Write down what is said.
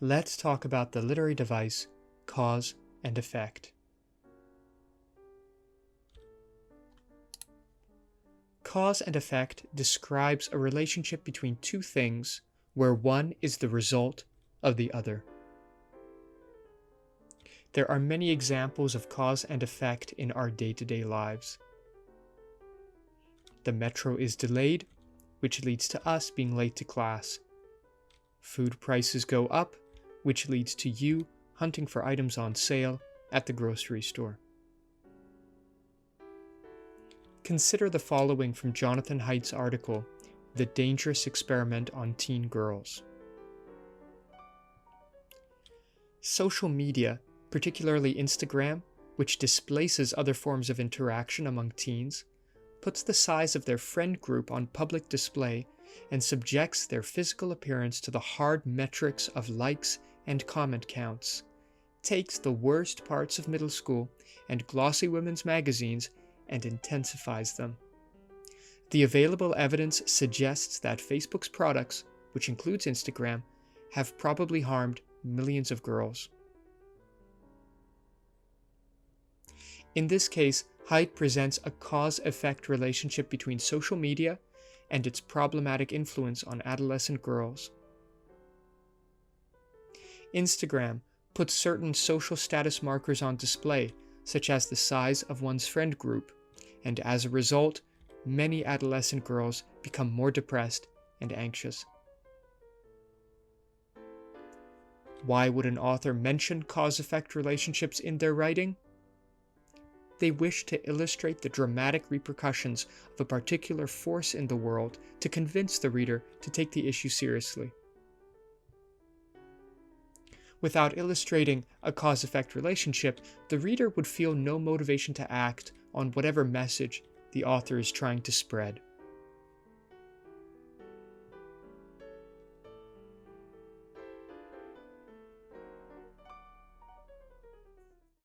Let's talk about the literary device, cause and effect. Cause and effect describes a relationship between two things where one is the result of the other. There are many examples of cause and effect in our day-to-day lives. The metro is delayed, which leads to us being late to class. Food prices go up, which leads to you hunting for items on sale at the grocery store. Consider the following from Jonathan Haidt's article, The Dangerous Experiment on Teen Girls. Social media, particularly Instagram, which displaces other forms of interaction among teens, puts the size of their friend group on public display and subjects their physical appearance to the hard metrics of likes and comment counts, takes the worst parts of middle school and glossy women's magazines and intensifies them. The available evidence suggests that Facebook's products, which includes Instagram, have probably harmed millions of girls. In this case, Haidt presents a cause-effect relationship between social media and its problematic influence on adolescent girls. Instagram puts certain social status markers on display, such as the size of one's friend group, and as a result, many adolescent girls become more depressed and anxious. Why would an author mention cause-effect relationships in their writing? They wish to illustrate the dramatic repercussions of a particular force in the world to convince the reader to take the issue seriously. Without illustrating a cause-effect relationship, the reader would feel no motivation to act on whatever message the author is trying to spread.